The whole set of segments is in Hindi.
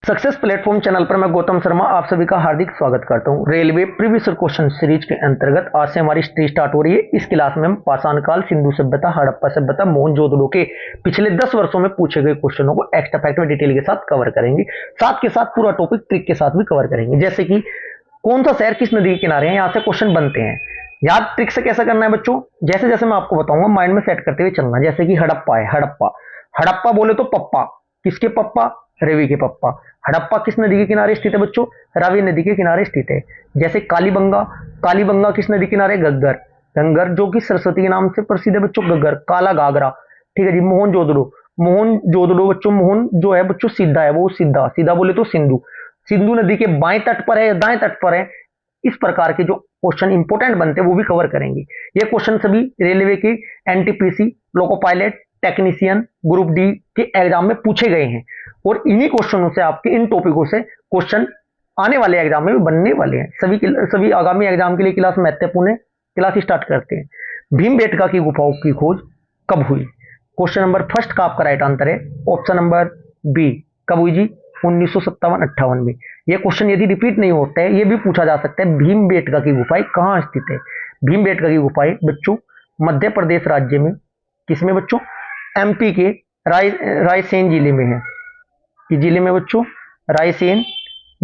सक्सेस प्लेटफॉर्म चैनल पर मैं गौतम शर्मा आप सभी का हार्दिक स्वागत करता हूं। रेलवे प्रीवियस क्वेश्चन सीरीज के अंतर्गत आज से हमारी स्टडी स्टार्ट हो रही है। इस क्लास में हम पाषाण काल, सिंधु सभ्यता, हड़प्पा सभ्यता, मोहनजोदड़ो के पिछले 10 वर्षों में पूछे गए क्वेश्चनों को एक्स्ट्रा फैक्ट में डिटेल के साथ कवर करेंगे। साथ के साथ पूरा टॉपिक ट्रिक के साथ भी कवर करेंगे, जैसे कि कौन सा शहर किस नदी के किनारे है, यहाँ से क्वेश्चन बनते हैं। याद ट्रिक से कैसा करना है बच्चों, जैसे जैसे मैं आपको बताऊंगा माइंड में सेट करते हुए चलना। जैसे कि हड़प्पा है, हड़प्पा हड़प्पा बोले तो पप्पा, किसके पप्पा? रवि के पप्पा। हड़प्पा किस नदी के किनारे स्थित है बच्चों? रावी नदी के किनारे स्थित है। जैसे कालीबंगा, कालीबंगा किस नदी किनारे? गग्गर, गंगर जो कि सरस्वती के नाम से प्रसिद्ध है बच्चों, गग्गर। काला घाघरा, ठीक है जी। मोहनजोदड़ो, मोहनजोदड़ो बच्चों, मोहन जो है बच्चों सीधा है, वो सीधा, सीधा बोले तो सिंधु, सिंधु नदी के बाएं तट पर है या दाएं तट पर है। इस प्रकार के जो क्वेश्चन इंपोर्टेंट बनते हैं वो भी कवर करेंगे। ये क्वेश्चन सभी रेलवे के NTPC, loco pilot, technician, group D के एग्जाम में पूछे गए हैं और इन्हीं क्वेश्चनों से आपके इन टॉपिकों से क्वेश्चन आने वाले एग्जाम में भी बनने वाले हैं। सभी आगामी एग्जाम के लिए क्लास महत्वपूर्ण है। क्लास स्टार्ट करते हैं। भीमबेटका की गुफाओं की खोज कब हुई? क्वेश्चन नंबर फर्स्ट का आपका राइट आंसर है ऑप्शन नंबर बी। कब हुई जी? 1957-58 में। यह क्वेश्चन यदि रिपीट नहीं होता है, यह भी पूछा जा सकता है भीमबेटका की गुफाएं कहां स्थित है। भीमबेटका की गुफाएं बच्चों मध्य प्रदेश राज्य में, किसमें बच्चों? एमपी के रायसेन जिले में है। कि जिले में बच्चों? रायसेन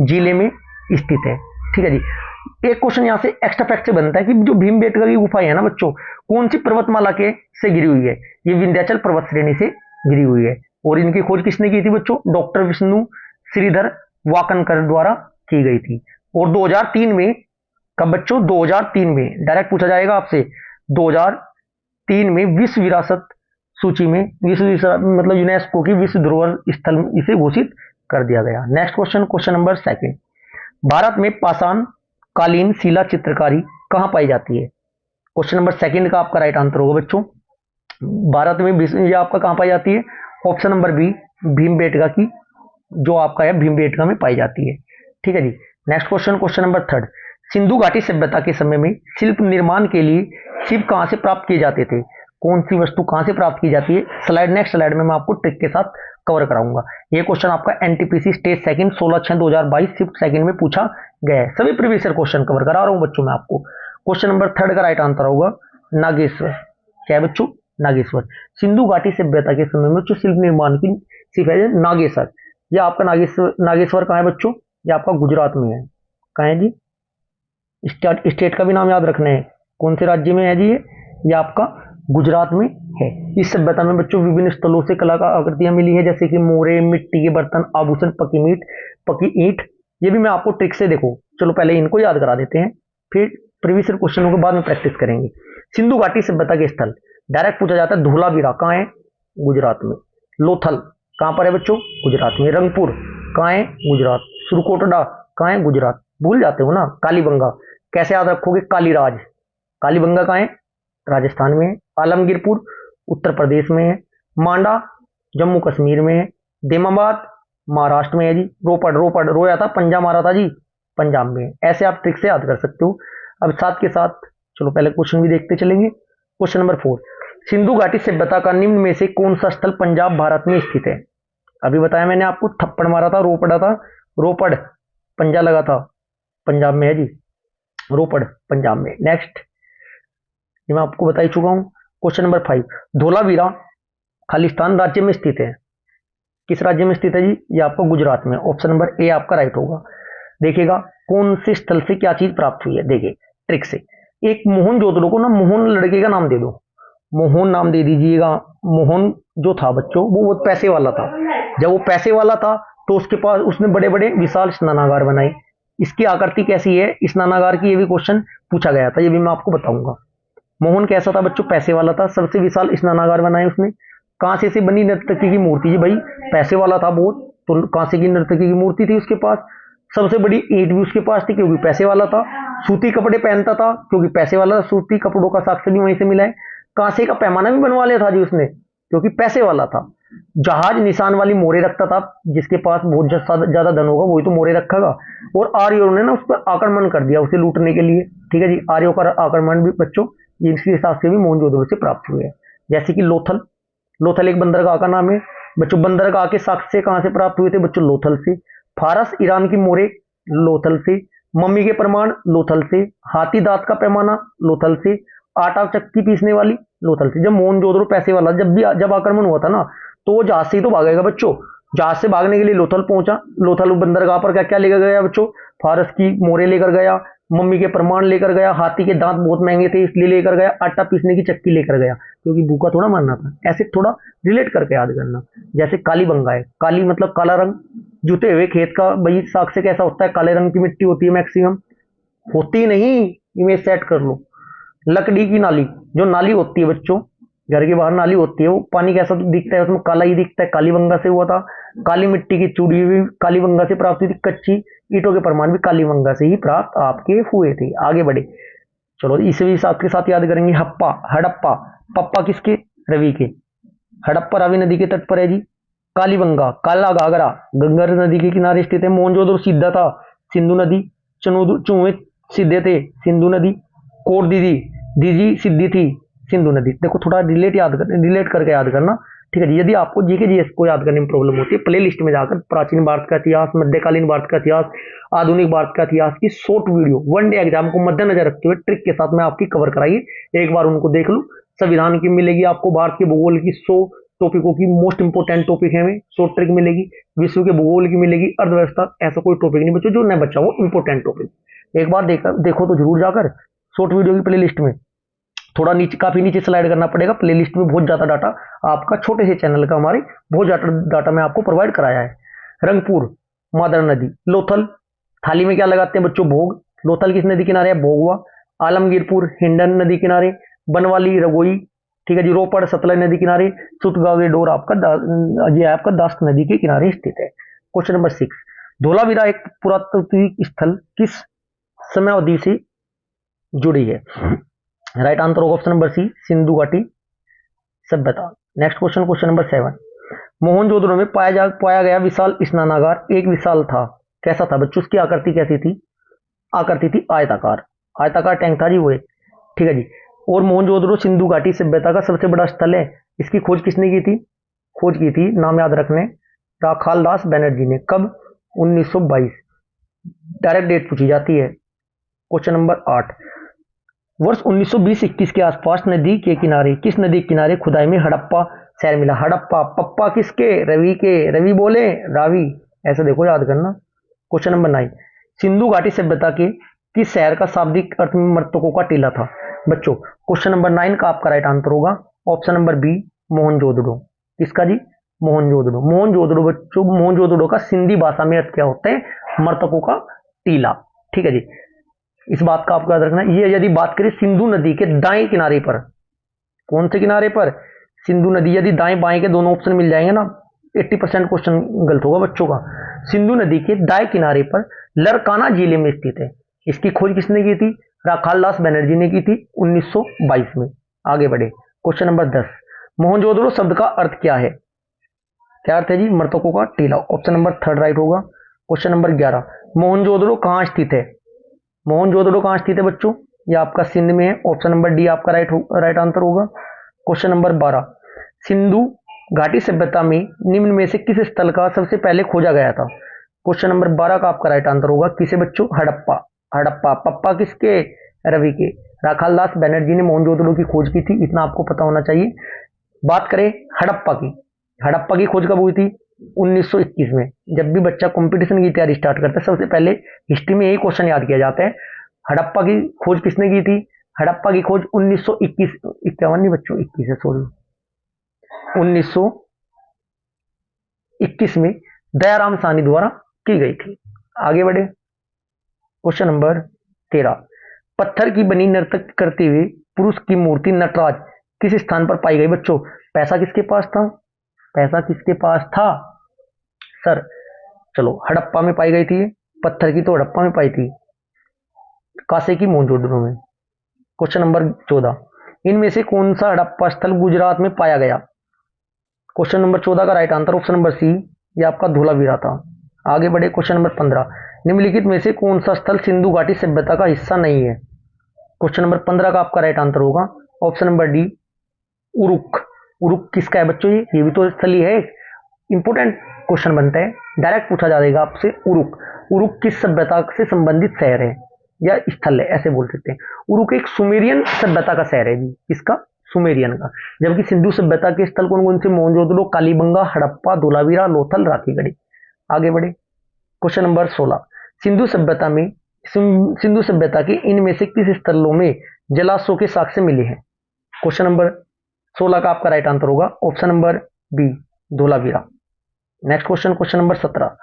जिले में स्थित है, ठीक है जी। एक क्वेश्चन यहां से एक्स्ट्रा फैक्ट से बनता है कि जो भीमबेटका की गुफाएं है ना बच्चों, कौन सी पर्वतमाला के से गिरी हुई है? ये विंध्याचल पर्वत श्रेणी से गिरी हुई है। और इनकी खोज किसने की थी बच्चों? डॉक्टर विष्णु श्रीधर वाकनकर द्वारा की गई थी। और 2003 में, कब बच्चों? 2003 में। डायरेक्ट पूछा जाएगा आपसे, 2003 में विश्व विरासत सूची में, मतलब यूनेस्को की विश्व धरोहर स्थल इसे घोषित कर दिया गया। Next question, question number second. Bharat में पाषाण कालीन शिला चित्रकारी कहां पाई जाती है? क्वेश्चन नंबर सेकंड का आपका राइट आंसर होगा बच्चों, भारत में ये आपका कहां पाई जाती है? ऑप्शन नंबर बी, भीमबेटका की, जो आपका है भीमबेटका में पाई जाती है, ठीक है जी। Next question, question number third. Sindhu घाटी सभ्यता के समय में शिल्प निर्माण के लिए शिल्प कहां से प्राप्त किए जाते थे? कौन सी वस्तु कहां से प्राप्त की जाती है? स्लाइड, नेक्स्ट स्लाइड में मैं आपको ट्रिक के साथ कवर कराऊंगा। ये क्वेश्चन आपका NTPC state second 16/6/2022 shift second में पूछा गया है। सभी प्रीवियस क्वेश्चन कवर करा रहा हूं बच्चों मैं आपको। क्वेश्चन नंबर थर्ड का राइट आंसर होगा नागेश्वर। क्या है बच्चों? नागेश्वर। सिंधु घाटी सभ्यता के समय में जो शिल्प निर्माण की सिर्फ है नागेश्वर। ये आपका नागेश्वर कहां है बच्चों? ये आपका गुजरात में है। कहां है जी? स्टेट का भी नाम याद रखना है, कौन से राज्य में है जी? ये आपका गुजरात में है। इस सभ्यता में बच्चों विभिन्न स्थलों से कला का आकृतियां मिली है, जैसे कि मोरे, मिट्टी के बर्तन, आभूषण, पकी ईंट। ये भी मैं आपको ट्रिक से, देखो चलो पहले इनको याद करा देते हैं, फिर प्रीवियस क्वेश्चनों के बाद में प्रैक्टिस करेंगे। सिंधु घाटी सभ्यता के स्थल डायरेक्ट पूछा जाता है। धोलावीरा कहाँ है? गुजरात में। लोथल कहां पर है बच्चों? गुजरात में। रंगपुर कहां है? गुजरात। सुरकोटडा कहां है? गुजरात। भूल जाते हो ना। कालीबंगा कैसे याद रखोगे? कालीराज। कालीबंगा कहां है? राजस्थान में है। आलमगीरपुर उत्तर प्रदेश में है। मांडा जम्मू कश्मीर में है। देमाबाद महाराष्ट्र में है जी। रोपड़ रोया था, पंजा मारा था जी, पंजाब में है। ऐसे आप ट्रिक से याद कर सकते हो। अब साथ के साथ चलो पहले क्वेश्चन भी देखते चलेंगे। Question number 4। सिंधु घाटी सभ्यता का निम्न में से कौन सा स्थल पंजाब भारत में स्थित है? अभी बताया मैंने आपको, थप्पड़ मारा था, रोपड़ पंजा लगा था, पंजाब में है जी, रोपड़ पंजाब में। नेक्स्ट, ये मैं आपको बता ही चुका हूं। Question number 5। धोलावीरा खालिस्तान राज्य में स्थित है। किस राज्य में स्थित है जी? ये आपको गुजरात में। ऑप्शन नंबर ए आपका राइट होगा। देखिएगा कौन से स्थल से क्या चीज प्राप्त हुई है, देखिए ट्रिक से। एक मोहनजोदड़ो को ना मोहन लड़के का नाम दे दो, मोहन नाम दे दीजिएगा। मोहन जो था बच्चों वो पैसे वाला था। जब वो पैसे वाला था तो उसके पास उसने बड़े बड़े विशाल स्नानागार बनाए। इसकी आकृति कैसी है स्नानागार की, ये भी क्वेश्चन पूछा गया था, ये भी मैं आपको बताऊंगा। मोहन कैसा था बच्चों? पैसे वाला था। सबसे विशाल स्नानागार बनाए उसने। कांसे से बनी नर्तकी की मूर्ति जी, भाई पैसे वाला था बहुत, तो कांसे की नर्तकी की मूर्ति थी उसके पास। सबसे बड़ी ईंट भी उसके पास थी क्योंकि पैसे वाला था। सूती कपड़े पहनता था क्योंकि पैसे वाला था। सूती कपड़ों का साक्ष्य भी वहीं से मिला है। कांसे का पैमाना भी बनवा लिया था जी उसने क्योंकि पैसे वाला था। जहाज निशान वाली मोरे रखता था, जिसके पास बहुत ज्यादा धन होगा वही तो मोरे रखेगा। और आर्यों ने ना उस पर आक्रमण कर दिया उसे लूटने के लिए, ठीक है जी। आर्यों का आक्रमण भी बच्चों इसके हिसाब से भी मोहनजोदड़ो से प्राप्त हुए हैं। जैसे कि लोथल एक बंदरगाह का नाम है बच्चों। बंदरगाह के साक्ष्य कहां से प्राप्त हुए थे बच्चों? लोथल से। फारस ईरान की मोरे लोथल से, मम्मी के प्रमाण लोथल से, हाथी दांत का पैमाना लोथल से, आटा चक्की पीसने वाली लोथल से। जब मोहनजोदड़ो पैसे वाला जब आक्रमण हुआ था ना, तो वो जहाज से ही तो भागेगा बच्चों। जहाज से भागने के लिए लोथल पहुंचा। लोथल बंदरगाह पर क्या क्या लेकर गया बच्चों? फारस की मोरे लेकर गया, मम्मी के प्रमाण लेकर गया, हाथी के दांत बहुत महंगे थे इसलिए लेकर गया, आटा पीसने की चक्की लेकर गया क्योंकि भूखा थोड़ा मरना था। ऐसे थोड़ा रिलेट करके याद करना। जैसे काली बंगा है, काली मतलब काला रंग, जुते हुए खेत का भाई साग से कैसा होता है? काले रंग की मिट्टी होती है मैक्सिमम, होती नहीं, इमेज सेट कर लो। लकड़ी की नाली, जो नाली होती है बच्चों, घर के बाहर नाली होती है, वो पानी कैसा दिखता है? उसमें काला ही दिखता है, कालीबंगा से हुआ था। काली मिट्टी की चूड़ी भी कालीबंगा से प्राप्त हुई थी, कच्ची ईंटों के प्रमाण भी कालीबंगा से ही प्राप्त आपके हुए थे। आगे बढ़े, चलो इसे भी साथ के साथ याद करेंगे। हप्पा, हड़प्पा, पप्पा किसके? रवि के। हड़प्पा रावी नदी के तट पर है जी। कालीबंगा, काला घाघरा, गंगा नदी के किनारे स्थित है। मोहनजोदड़ो सीधा था, सिंधु नदी। चूहे सीधे थे, सिंधु नदी। कोर दीदी, दीदी सीधी थी, सिंधु नदी। देखो थोड़ा रिलेट करके याद करना, ठीक है जी। यदि आपको जीके जीएस को याद करने में प्रॉब्लम होती है, प्ले लिस्ट में जाकर प्राचीन भारत का इतिहास, मध्यकालीन भारत का इतिहास, आधुनिक भारत का इतिहास की short video one day exam को मद्देनजर रखते हुए ट्रिक के साथ में आपकी कवर कराइए। एक बार उनको देख लो। संविधान की मिलेगी आपको, भारत के भूगोल की 100 टॉपिकों की मोस्ट इंपोर्टेंट टॉपिक है, शॉर्ट ट्रिक मिलेगी। विश्व के भूगोल की मिलेगी, अर्थव्यवस्था, ऐसा कोई टॉपिक नहीं बच्चों जो न बच्चा हो इंपोर्टेंट टॉपिक। एक बार देखो तो जरूर जाकर शॉर्ट वीडियो की प्ले लिस्ट में। थोड़ा नीचे, काफी नीचे स्लाइड करना पड़ेगा। प्ले लिस्ट में बहुत ज्यादा डाटा आपका छोटे से चैनल का हमारे बहुत ज्यादा डाटा में आपको प्रोवाइड कराया है। रंगपुर, मादर नदी। लोथल, थाली में क्या लगाते हैं बच्चों? भोग। लोथल किस नदी किनारे है? भोगवा। आलमगीरपुर, हिंडन नदी किनारे। बनवाली, रगोई, ठीक है जी। रोपड़, सतलज नदी किनारे। सुतगांव डोर ये आपका दास्त नदी के किनारे स्थित है। क्वेश्चन नंबर 6, धोलावीरा एक पुरातात्विक स्थल किस समयावधि से जुड़ी है? राइट आंसर होगा ऑप्शन नंबर सी, सिंधु घाटी सभ्यता। Next question, question number 7, Mohenjodaro में पाया गया विशाल स्नानागार एक विशाल था, कैसा था बच्चों? उसकी आकृति कैसी थी? आकृति थी आयताकार। आयताकार टैंक था जी वो, ठीक है जी। और मोहनजोदड़ो सिंधु घाटी सभ्यता का सबसे बड़ा स्थल है। इसकी खोज किसने की थी? खोज की थी, नाम याद रखने, राखाल दास बनर्जी ने। कब? 1922। डायरेक्ट डेट पूछी जाती है। क्वेश्चन नंबर 8, वर्ष 1920-21 के आसपास नदी के किनारे, किस नदी के किनारे खुदाई में हड़प्पा शहर मिला? हड़प्पा, पप्पा किसके? रवि के। रवि बोले रावी, ऐसा देखो याद करना। क्वेश्चन नंबर 9, सिंधु घाटी सभ्यता के किस शहर का शाब्दिक अर्थ में मर्तकों का टीला था बच्चों? क्वेश्चन नंबर 9 का आपका राइट आंसर होगा ऑप्शन नंबर बी, मोहनजोदड़ो। किसका जी? मोहनजोदड़ो। मोहनजोदड़ो बच्चों, मोहनजोदड़ो का सिंधी भाषा में अर्थ क्या होता है? मर्तकों का टीला, ठीक है जी। इस बात का आपको याद रखना। ये यदि बात करें सिंधु नदी के दाएं किनारे पर, कौन से किनारे पर? सिंधु नदी। यदि दाएं बाएं के दोनों ऑप्शन मिल जाएंगे ना, 80% क्वेश्चन गलत होगा बच्चों का। सिंधु नदी के दाएं किनारे पर लरकाना जिले में स्थित है। इसकी खोज किसने की थी? राखाल दास बनर्जी ने की थी 1922 में। आगे बढ़े, क्वेश्चन नंबर 10, मोहनजोदड़ो शब्द का अर्थ क्या है? क्या अर्थ है जी? मृतकों का टीला। ऑप्शन नंबर 3 राइट होगा। क्वेश्चन नंबर 11, मोहनजोदड़ो कहाँ स्थित है? मोहनजोदड़ो कहाँ स्थित है बच्चों? ये आपका सिंध में है। ऑप्शन नंबर डी आपका राइट आंसर होगा। क्वेश्चन नंबर 12, सिंधु घाटी सभ्यता में निम्न में से किस स्थल का सबसे पहले खोजा गया था? क्वेश्चन नंबर 12 का आपका राइट आंसर होगा किसे बच्चों? हड़प्पा। हड़प्पा, पप्पा किसके? रवि के। राखाल दास बनर्जी ने मोहनजोदड़ो की खोज की थी, इतना आपको पता होना चाहिए। बात करें हड़प्पा की, हड़प्पा की खोज कब हुई थी? 1921 में। जब भी बच्चा कंपटीशन की तैयारी स्टार्ट करता है, सबसे पहले हिस्ट्री में यही क्वेश्चन याद किया जाता है, हड़प्पा की खोज किसने की थी? हड़प्पा की खोज 1921, 51 नहीं बच्चों, 21 है सॉरी, 1921 में दयाराम साहनी द्वारा की गई थी। आगे बढ़े, क्वेश्चन नंबर 13, पत्थर की बनी नर्तक करते हुए पुरुष की मूर्ति नटराज किस स्थान पर पाई गई बच्चों? पैसा किसके पास था? पैसा किसके पास था सर? चलो, हड़प्पा में पाई गई थी। पत्थर की तो हड़प्पा में पाई थी, कासे की मोहनजोदड़ो में। क्वेश्चन नंबर 14, इनमें से कौन सा हड़प्पा स्थल गुजरात में पाया गया? क्वेश्चन नंबर 14 का right answer option number C, ये आपका धोलावीरा था। आगे बढ़े, क्वेश्चन नंबर 15, निम्नलिखित में से कौन सा स्थल सिंधु घाटी सभ्यता का हिस्सा नहीं है? क्वेश्चन नंबर 15 का आपका राइट आंसर होगा option number D, Uruk. Uruk किसका है बच्चों? ये भी तो स्थल ही है। इंपोर्टेंट क्वेश्चन बनता है, डायरेक्ट पूछा जाएगा आपसे। उरुक, उरुक किस सभ्यता से संबंधित शहर है या स्थल है, ऐसे बोल सकते हैं। उरुक एक सुमेरियन सभ्यता का शहर है जी, किसका? सुमेरियन का। जबकि सिंधु सभ्यता के स्थल कौन कौन से? मोहनजोदड़ो, कालीबंगा, हड़प्पा, धोलावीरा, लोथल, राखीगढ़ी। आगे बढ़े, क्वेश्चन नंबर 16। सिंधु सभ्यता के इनमें से किस स्थलों में जलाशयों के साक्ष्य मिले हैं? क्वेश्चन नंबर 16 का आपका राइट आंसर होगा option number B, Dholavira. Next question, question number 17।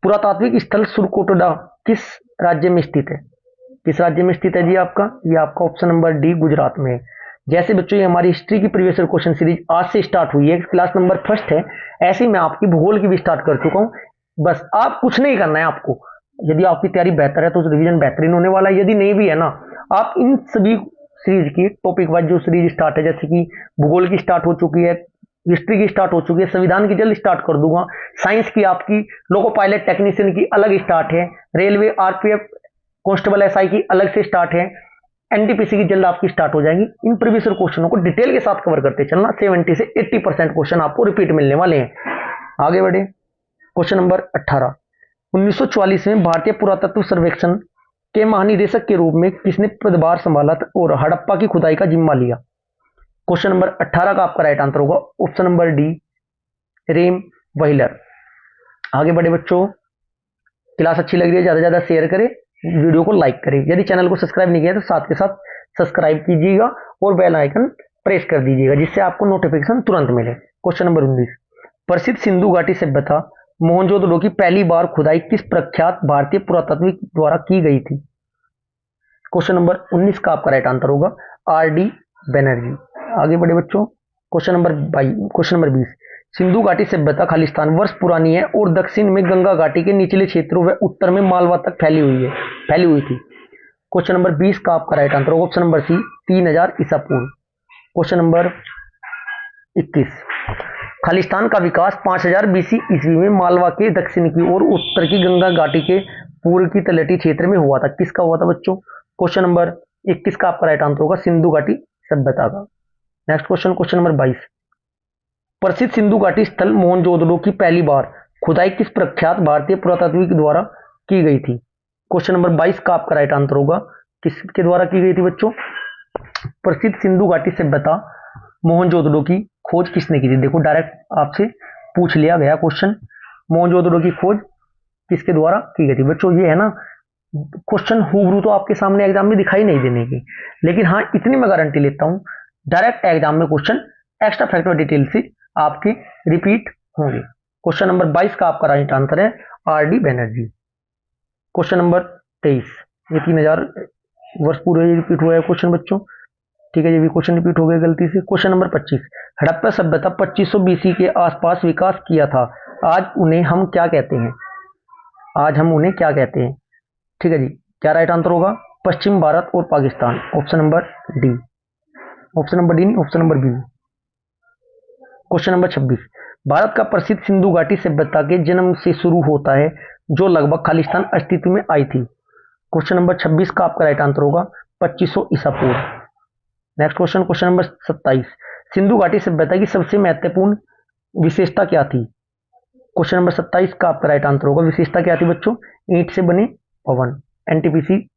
पुरातात्विक स्थल सुरकोटडा किस राज्य में स्थित है? किस राज्य में स्थित है जी आपका? ये आपका ऑप्शन नंबर डी, गुजरात में है। जैसे बच्चों ये हमारी हिस्ट्री की प्रीवियस ईयर क्वेश्चन सीरीज आज से स्टार्ट हुई है, क्लास नंबर फर्स्ट है, ऐसे ही मैं आपकी भूगोल की भी स्टार्ट कर चुका हूं। बस आप कुछ नहीं करना है आपको, यदि आपकी तैयारी बेहतर है तो रिवीजन बेहतरीन होने वाला है, यदि नहीं भी है ना, आप इन सभी सीरीज की टॉपिक वाइज जो सीरीज स्टार्ट है, जैसे कि भूगोल की स्टार्ट हो चुकी है, हिस्ट्री की स्टार्ट हो चुकी है, संविधान की जल्द स्टार्ट कर दूंगा, साइंस की आपकी लोको पायलट टेक्नीशियन की अलग स्टार्ट है, रेलवे, आरपीएफ, कांस्टेबल, एसआई की अलग से स्टार्ट है, एनटीपीसी की जल्द आपकी स्टार्ट हो जाएगी। इन प्रीवियस क्वेश्चनों को डिटेल के साथ कवर करते चलना, 70 से 80% क्वेश्चन आपको रिपीट मिलने वाले हैं। आगे बढ़े, क्वेश्चन नंबर 18। 1944 में भारतीय पुरातत्व सर्वेक्षण के महानिदेशक के रूप में किसने पदभार संभाला और हड़प्पा की खुदाई का जिम्मा लिया? क्वेश्चन नंबर 18 का आपका राइट आंसर होगा option number D, Rem Wheeler. आगे बढ़े बच्चों, क्लास अच्छी लग रही है ज्यादा से ज्यादा शेयर करें, वीडियो को लाइक करें, यदि चैनल को सब्सक्राइब नहीं किया तो साथ के साथ सब्सक्राइब कीजिएगा और बेल आइकन प्रेस कर दीजिएगा, जिससे आपको नोटिफिकेशन तुरंत मिले। Question number 19। प्रसिद्ध सिंधु घाटी सभ्यता मोहनजोदड़ो की पहली बार खुदाई किस प्रख्यात भारतीय पुरातत्विक द्वारा की गई थी? क्वेश्चन नंबर 19 का आपका राइट आंसर होगा आर.डी. बनर्जी। आगे बढ़े बच्चों, क्वेश्चन नंबर 20। सिंधु घाटी सभ्यता खालिस्तान वर्ष पुरानी है और दक्षिण में गंगा घाटी के निचले क्षेत्रों व उत्तर में मालवा तक फैली हुई थी। क्वेश्चन नंबर 20 का आपका राइट आंसर होगा ऑप्शन नंबर सी, 3000 ईसा पूर्व। Question number 21। खालिस्तान का विकास 5000 बीसी ईस्वी में मालवा के दक्षिण की और उत्तर की गंगा घाटी के पूर्व की तलहटी क्षेत्र में हुआ था। किसका हुआ था बच्चों? क्वेश्चन नंबर 21 का आपका राइट आंसर होगा सिंधु घाटी सभ्यता का। Next question, question number 22। प्रसिद्ध सिंधु घाटी स्थल मोहनजोदड़ो की पहली बार खुदाई किस प्रख्यात भारतीय पुरातत्विक द्वारा की गई थी? क्वेश्चन नंबर 22 का आपका राइट आंसर होगा किसके द्वारा की गई थी बच्चों? प्रसिद्ध सिंधु घाटी सभ्यता मोहनजोदड़ो की खोज किसने की थी? देखो डायरेक्ट आपसे पूछ लिया गया क्वेश्चन, मोहनजोदड़ो की खोज किसके द्वारा की गई थी? बच्चों ये है ना क्वेश्चन हुबरू तो आपके सामने एग्जाम में दिखाई नहीं देने की, लेकिन हाँ इतनी मैं गारंटी लेता हूं डायरेक्ट एग्जाम में क्वेश्चन एक्स्ट्रा फैक्टर डिटेल से आपके रिपीट होंगे। क्वेश्चन नंबर 22 का आपका राइट आंसर है आर.डी. बनर्जी। Question number 23। ये 3000 वर्ष पूरे रिपीट हुआ है क्वेश्चन बच्चों, ठीक है, ये भी क्वेश्चन रिपीट हो गया गलती से। Question number 25। हड़प्पा सभ्यता 2500 बीसी के आसपास विकास किया था, आज उन्हें हम क्या कहते हैं? आज हम उन्हें क्या कहते हैं? ठीक है जी, क्या राइट आंसर होगा? पश्चिम भारत और Pakistan, option number D. Option number D नहीं, option number B. Question number 26। Bharat का प्रसिद्ध सिंधु घाटी सभ्यता के जन्म से शुरू होता है जो लगभग खालिस्तान अस्तित्व में आई थी। क्वेश्चन नंबर 26 का आपका राइट आंसर होगा 2500 ईसा पूर्व। Next question, question number 27। Sindhu घाटी सभ्यता की सबसे महत्वपूर्ण विशेषता क्या थी? क्वेश्चन नंबर 27 का आपका राइट आंसर होगा विशेषता क्या थी बच्चों? ईंट से बने भवन। एनटीपीसी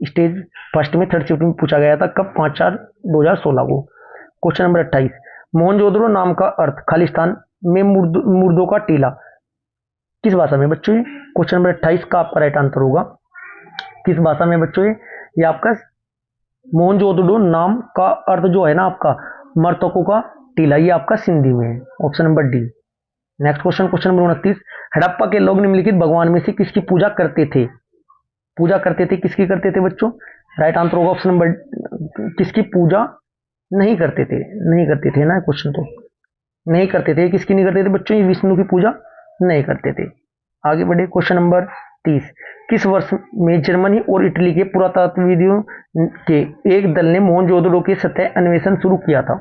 स्टेज फर्स्ट में थर्ड शिफ्ट में पूछा गया था, कब? 5/4/2016 को। Question number 28। मोहनजोदड़ो नाम का अर्थ खालिस्तान में मुर्दों का टीला किस भाषा में बच्चों? क्वेश्चन नंबर 28 का आपका राइट आंसर होगा किस भाषा में बच्चों? ये आपका मोहनजोदड़ो नाम का अर्थ जो है ना आपका मर्तकों का टीला, ये आपका सिंधी में है, option number D. Next question, question number 29। Harappa के लोग निम्नलिखित भगवान में से किसकी पूजा करते थे? किसकी करते थे बच्चों? राइट आंसर होगा ऑप्शन नंबर, किसकी पूजा नहीं करते थे ना, क्वेश्चन तो नहीं करते थे। किसकी नहीं करते थे बच्चों? विष्णु की पूजा नहीं करते थे। आगे बढ़े, क्वेश्चन नंबर 30। किस वर्ष में जर्मनी और इटली के पुरातत्वविदों के एक दल ने मोहनजोदड़ो के सतह अन्वेषण शुरू किया था?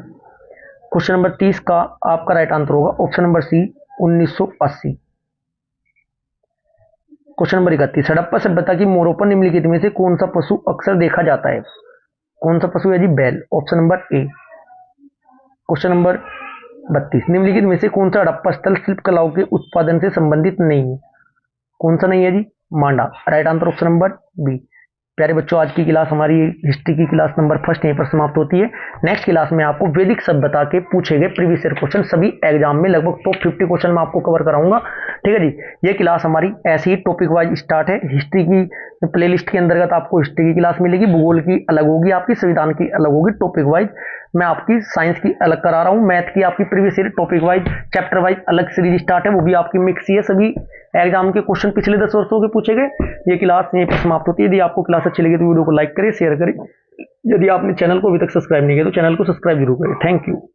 क्वेश्चन नंबर 30 का आपका राइट आंसर होगा option number C, 1980। Question number 31। Harappa सभ्यता की मोरों पर निम्नलिखित में से कौन सा पशु अक्सर देखा जाता है? कौन सा पशु है जी? बैल, option number A. Question number 32। निम्नलिखित में से कौन सा हड़प्पा स्थल शिल्प कलाओं के उत्पादन से संबंधित नहीं है? कौन सा नहीं है जी? Manda. Right answer option number B. प्यारे बच्चों, आज की क्लास हमारी हिस्ट्री की क्लास नंबर फर्स्ट यहीं पर समाप्त होती है। नेक्स्ट क्लास में आपको वैदिक सभ्यता के पूछे गए प्रीवियस ईयर क्वेश्चन सभी एग्जाम में लगभग टॉप 50 क्वेश्चन मैं आपको कवर कराऊंगा। ठीक है जी। ये क्लास हमारी ऐसी ही टॉपिक वाइज स्टार्ट है। हिस्ट्री की प्लेलिस्ट के अंतर्गत आपको हिस्ट्री की क्लास मिलेगी, भूगोल की अलग होगी, आपकी संविधान की अलग होगी। टॉपिक वाइज मैं आपकी साइंस की अलग करा रहा हूँ, मैथ की आपकी previous year topic wise chapter wise अलग सीरीज स्टार्ट है, वो भी आपकी मिक्स ही है। सभी एग्जाम के क्वेश्चन पिछले 10 वर्षों के पूछे गए। ये क्लास यहीं पर समाप्त होती है। यदि आपको क्लास अच्छी लगी तो वीडियो को लाइक करें, शेयर करें। यदि आपने चैनल को अभी तक सब्सक्राइब नहीं किया तो चैनल को सब्सक्राइब जरूर करें। Thank you.